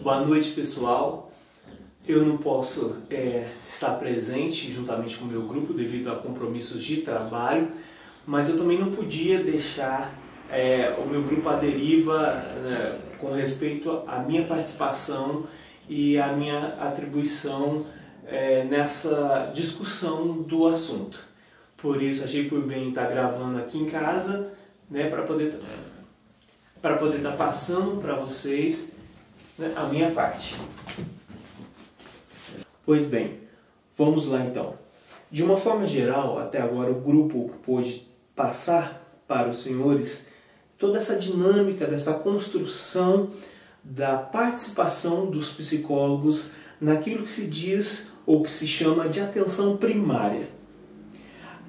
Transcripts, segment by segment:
Boa noite, pessoal. Eu não posso estar presente juntamente com o meu grupo devido a compromissos de trabalho, mas eu também não podia deixar o meu grupo à deriva, né, com respeito à minha participação e à minha atribuição nessa discussão do assunto. Por isso achei por bem estar gravando aqui em casa, né, para poder estar passando para vocês, né, a minha parte. Pois bem, vamos lá então. De uma forma geral, até agora o grupo pôde passar para os senhores toda essa dinâmica dessa construção da participação dos psicólogos naquilo que se diz ou que se chama de atenção primária.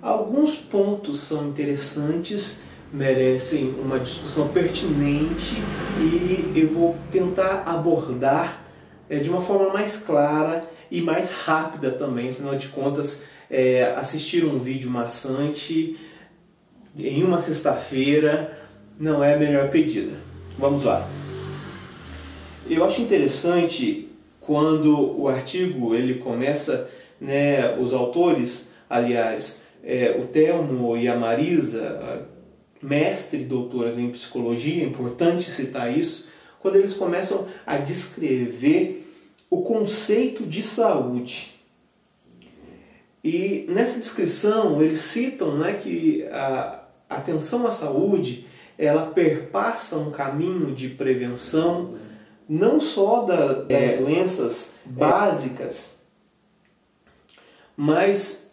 Alguns pontos são interessantes, merecem uma discussão pertinente e eu vou tentar abordar de uma forma mais clara e mais rápida também. Afinal de contas, assistir um vídeo maçante em uma sexta-feira não é a melhor pedida. Vamos lá. Eu acho interessante quando o artigo ele começa, né, os autores, aliás, o Telmo e a Marisa, mestre e doutoras em psicologia, é importante citar isso, quando eles começam a descrever o conceito de saúde. E nessa descrição eles citam, né, que a atenção à saúde ela perpassa um caminho de prevenção não só das doenças básicas, mas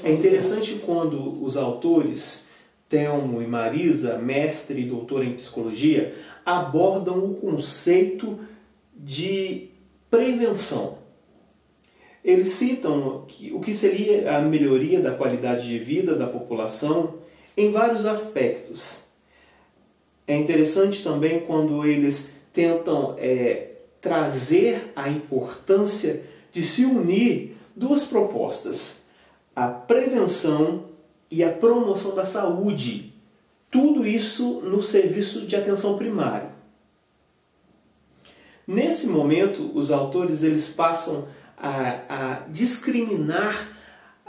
é interessante quando os autores Telmo e Marisa, mestre e doutor em psicologia, abordam o conceito de prevenção. Eles citam o que seria a melhoria da qualidade de vida da população em vários aspectos. É interessante também quando eles tentam trazer a importância de se unir duas propostas: a prevenção e a promoção da saúde. Tudo isso no serviço de atenção primária. Nesse momento, os autores eles passam a discriminar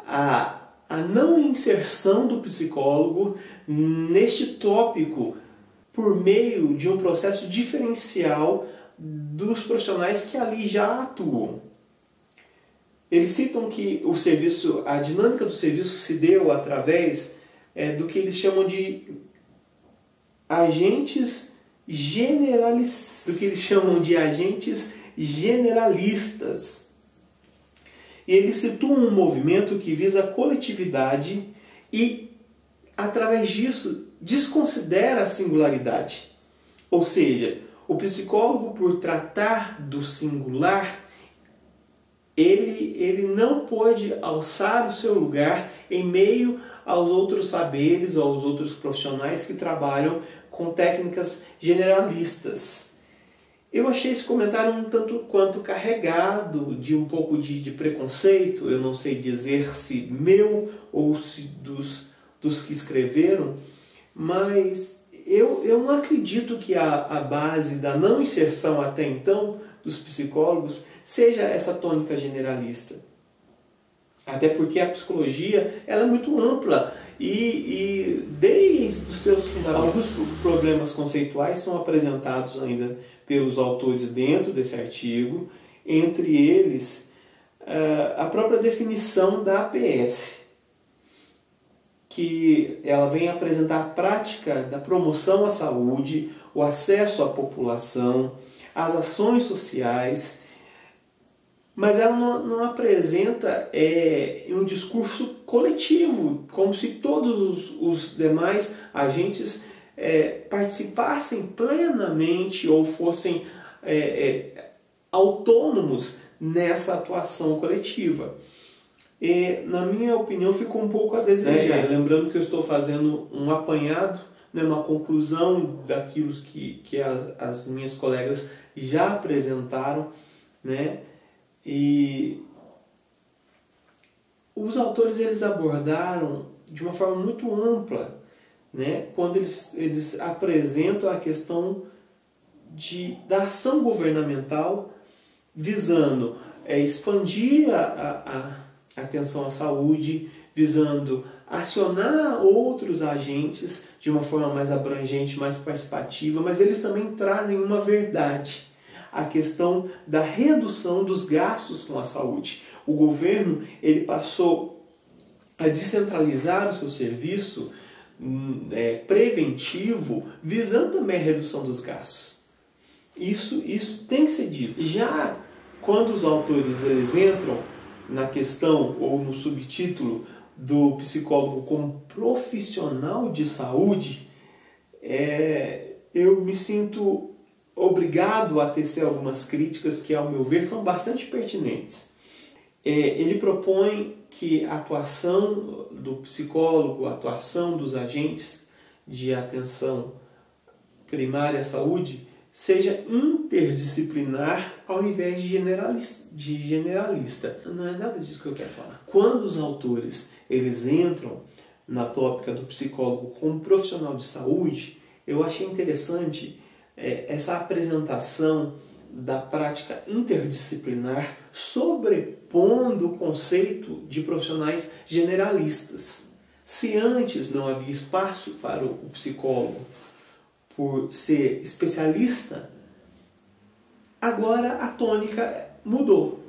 a não inserção do psicólogo neste tópico por meio de um processo diferencial dos profissionais que ali já atuam. Eles citam que a dinâmica do serviço se deu através do que eles chamam de agentes generalistas. E eles situam um movimento que visa a coletividade e, através disso, desconsidera a singularidade. Ou seja, o psicólogo, por tratar do singular, ele não pode alçar o seu lugar em meio aos outros saberes ou aos outros profissionais que trabalham com técnicas generalistas. Eu achei esse comentário um tanto quanto carregado de um pouco de preconceito. Eu não sei dizer se meu ou se dos que escreveram, mas eu não acredito que a base da não inserção até então dos psicólogos seja essa tônica generalista. Até porque a psicologia ela é muito ampla e desde os seus fundamentos, alguns problemas conceituais são apresentados ainda pelos autores dentro desse artigo, entre eles a própria definição da APS, que ela vem apresentar a prática da promoção à saúde, o acesso à população, as ações sociais, mas ela não apresenta um discurso coletivo, como se todos os demais agentes participassem plenamente ou fossem autônomos nessa atuação coletiva. E, na minha opinião, ficou um pouco a desejar. Lembrando que eu estou fazendo um apanhado, né, uma conclusão daquilo que as minhas colegas já apresentaram, né? E os autores eles abordaram de uma forma muito ampla, né, quando eles apresentam a questão da ação governamental visando expandir a atenção à saúde, visando acionar outros agentes de uma forma mais abrangente, mais participativa, mas eles também trazem uma verdade, a questão da redução dos gastos com a saúde. O governo ele passou a descentralizar o seu serviço preventivo, visando também a redução dos gastos. Isso tem que ser dito. Já quando os autores eles entram na questão ou no subtítulo do psicólogo como profissional de saúde, eu me sinto obrigado a tecer algumas críticas que, ao meu ver, são bastante pertinentes. Ele propõe que a atuação do psicólogo, a atuação dos agentes de atenção primária à saúde seja interdisciplinar ao invés de generalista. Não é nada disso que eu quero falar. Quando os autores eles entram na tópica do psicólogo como profissional de saúde, eu achei interessante essa apresentação da prática interdisciplinar sobrepondo o conceito de profissionais generalistas. Se antes não havia espaço para o psicólogo por ser especialista, agora a tônica mudou.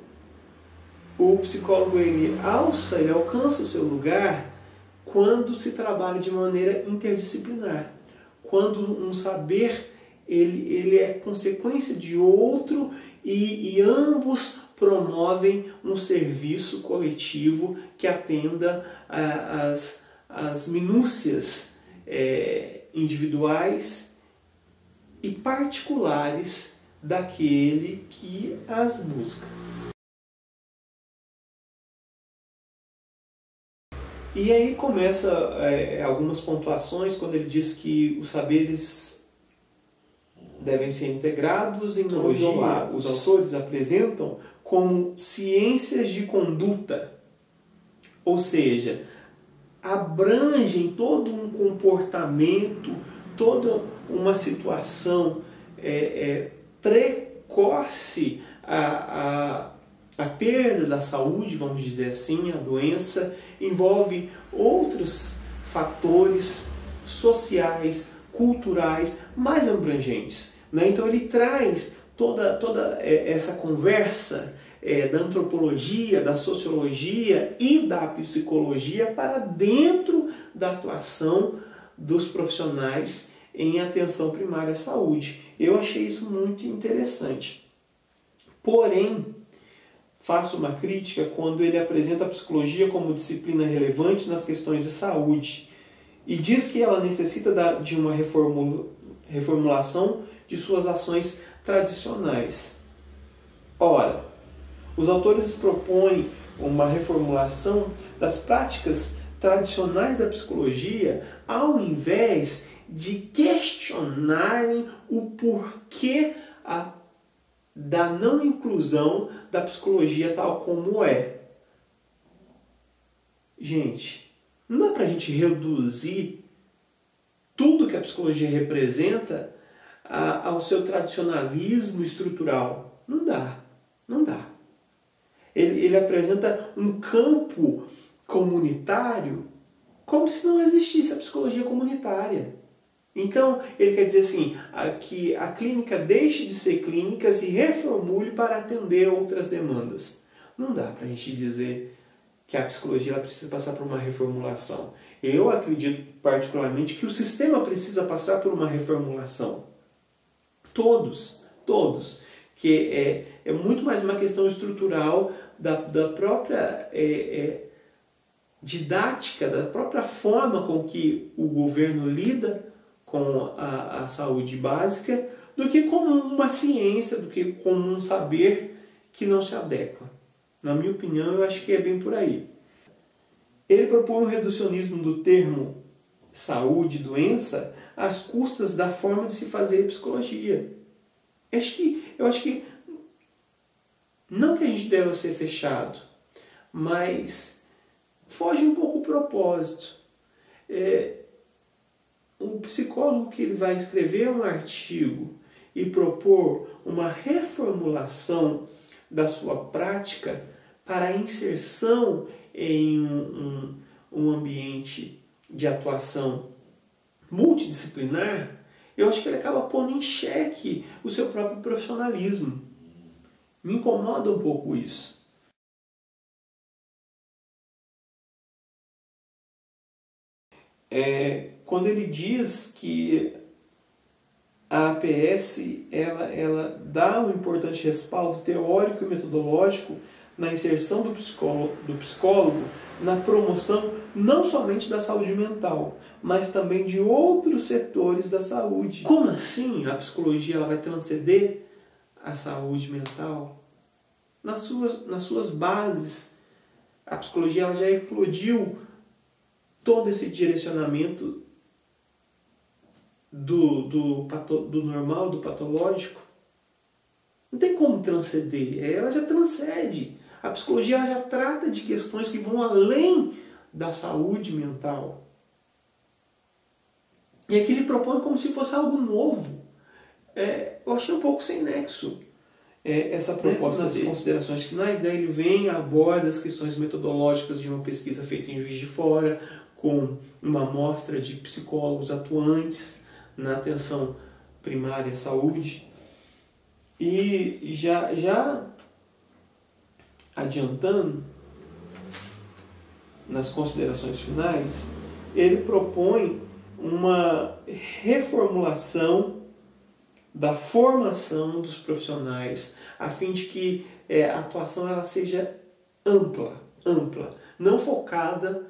O psicólogo ele alcança o seu lugar quando se trabalha de maneira interdisciplinar, quando um saber ele é consequência de outro e ambos promovem um serviço coletivo que atenda às minúcias individuais e particulares daquele que as busca. E aí começa algumas pontuações quando ele diz que os saberes devem ser integrados em analogia. Os autores apresentam como ciências de conduta, ou seja, abrangem todo um comportamento, toda uma situação precoce a perda da saúde, vamos dizer assim, a doença, envolve outros fatores sociais, culturais, mais abrangentes. Então ele traz toda essa conversa da antropologia, da sociologia e da psicologia para dentro da atuação dos profissionais em atenção primária à saúde. Eu achei isso muito interessante. Porém, faço uma crítica quando ele apresenta a psicologia como disciplina relevante nas questões de saúde e diz que ela necessita de uma reformulação de suas ações tradicionais. Ora, os autores propõem uma reformulação das práticas tradicionais da psicologia ao invés de questionarem o porquê da não inclusão da psicologia tal como é. Gente, não dá para a gente reduzir tudo que a psicologia representa ao seu tradicionalismo estrutural. Não dá, não dá. Ele apresenta um campo comunitário como se não existisse a psicologia comunitária. Então, ele quer dizer assim, que a clínica deixe de ser clínica e se reformule para atender outras demandas. Não dá para a gente dizer que a psicologia ela precisa passar por uma reformulação. Eu acredito particularmente que o sistema precisa passar por uma reformulação. Todos. Que é muito mais uma questão estrutural da própria didática, da própria forma com que o governo lida com a saúde básica, do que como uma ciência, do que como um saber que não se adequa. Na minha opinião, eu acho que é bem por aí. Ele propõe um reducionismo do termo saúde e doença às custas da forma de se fazer psicologia. Eu acho que não que a gente deva ser fechado, mas foge um pouco o propósito. O psicólogo que ele vai escrever um artigo e propor uma reformulação da sua prática para a inserção em um ambiente de atuação multidisciplinar, eu acho que ele acaba pondo em xeque o seu próprio profissionalismo. Me incomoda um pouco isso. Quando ele diz que a APS ela dá um importante respaldo teórico e metodológico na inserção do psicólogo na promoção não somente da saúde mental, mas também de outros setores da saúde. Como assim a psicologia ela vai transcender a saúde mental? Nas suas bases, a psicologia ela já eclodiu todo esse direcionamento do normal, do patológico. Não tem como transcender, ela já transcende. A psicologia ela já trata de questões que vão além da saúde mental. E aqui ele propõe como se fosse algo novo. Eu achei um pouco sem nexo essa proposta. Nas considerações finais, daí ele vem e aborda as questões metodológicas de uma pesquisa feita em Juiz de Fora, com uma amostra de psicólogos atuantes na atenção primária à saúde. E já adiantando, nas considerações finais, ele propõe uma reformulação da formação dos profissionais, a fim de que a atuação ela seja ampla, não focada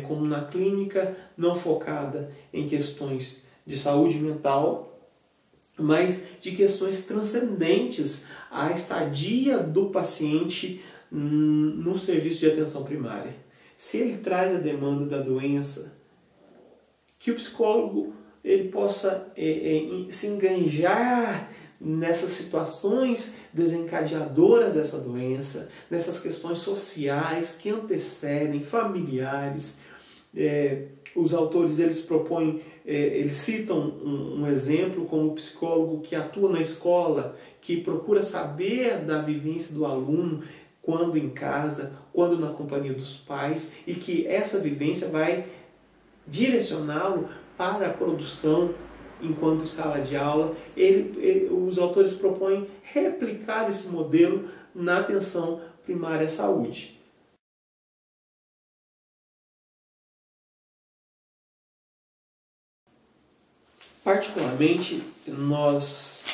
como na clínica, não focada em questões de saúde mental, mas de questões transcendentes à estadia do paciente no serviço de atenção primária. Se ele traz a demanda da doença, que o psicólogo ele possa se enganjar nessas situações desencadeadoras dessa doença, nessas questões sociais que antecedem, familiares. Os autores eles propõem, eles citam um exemplo como o psicólogo que atua na escola, que procura saber da vivência do aluno, quando em casa, quando na companhia dos pais, e que essa vivência vai direcioná-lo para a produção enquanto sala de aula. Os autores propõem replicar esse modelo na atenção primária à saúde. Particularmente, nós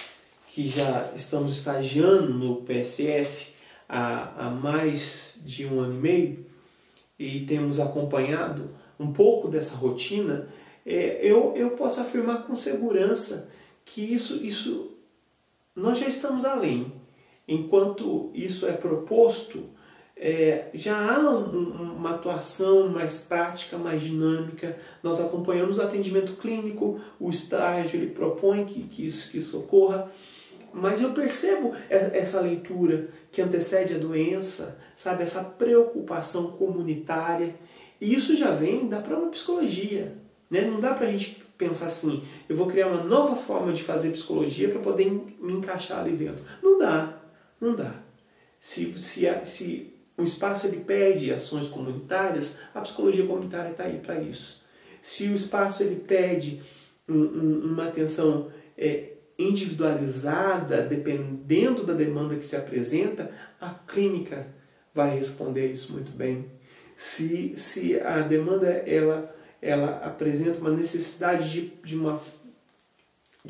que já estamos estagiando no PSF há mais de 1 ano e meio e temos acompanhado um pouco dessa rotina, eu posso afirmar com segurança que isso nós já estamos além. Enquanto isso é proposto, já há uma atuação mais prática, mais dinâmica. Nós acompanhamos o atendimento clínico, o estágio ele propõe que isso ocorra, mas eu percebo essa leitura que antecede a doença, sabe, essa preocupação comunitária, e isso já vem da própria psicologia, né? Não dá para a gente pensar assim, eu vou criar uma nova forma de fazer psicologia para poder me encaixar ali dentro. Não dá. Se o espaço ele pede ações comunitárias, a psicologia comunitária está aí para isso. Se o espaço ele pede uma atenção individualizada, dependendo da demanda que se apresenta, a clínica vai responder a isso muito bem. Se a demanda ela apresenta uma necessidade de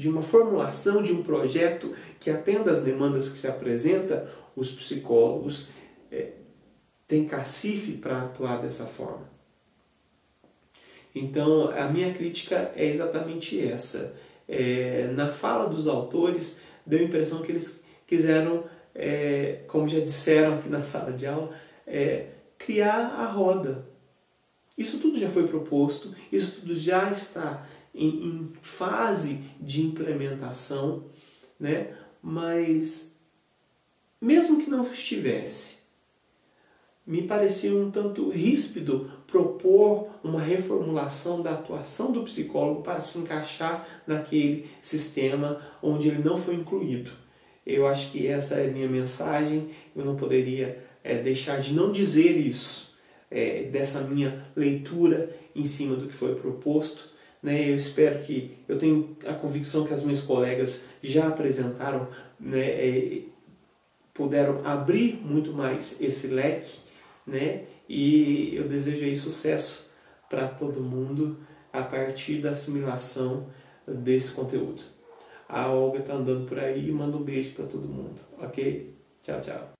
uma formulação de um projeto que atenda às demandas que se apresenta, os psicólogos têm cacife para atuar dessa forma. Então, a minha crítica é exatamente essa. Na fala dos autores, deu a impressão que eles quiseram, como já disseram aqui na sala de aula, criar a roda. Isso tudo já foi proposto, isso tudo já está em fase de implementação, né? Mas, mesmo que não estivesse, me parecia um tanto ríspido propor uma reformulação da atuação do psicólogo para se encaixar naquele sistema onde ele não foi incluído. Eu acho que essa é a minha mensagem, eu não poderia deixar de não dizer isso, dessa minha leitura em cima do que foi proposto. Eu espero que, eu tenho a convicção que as minhas colegas já apresentaram, puderam abrir muito mais esse leque, e eu desejo aí sucesso para todo mundo a partir da assimilação desse conteúdo. A Olga está andando por aí e manda um beijo para todo mundo, ok? Tchau, tchau.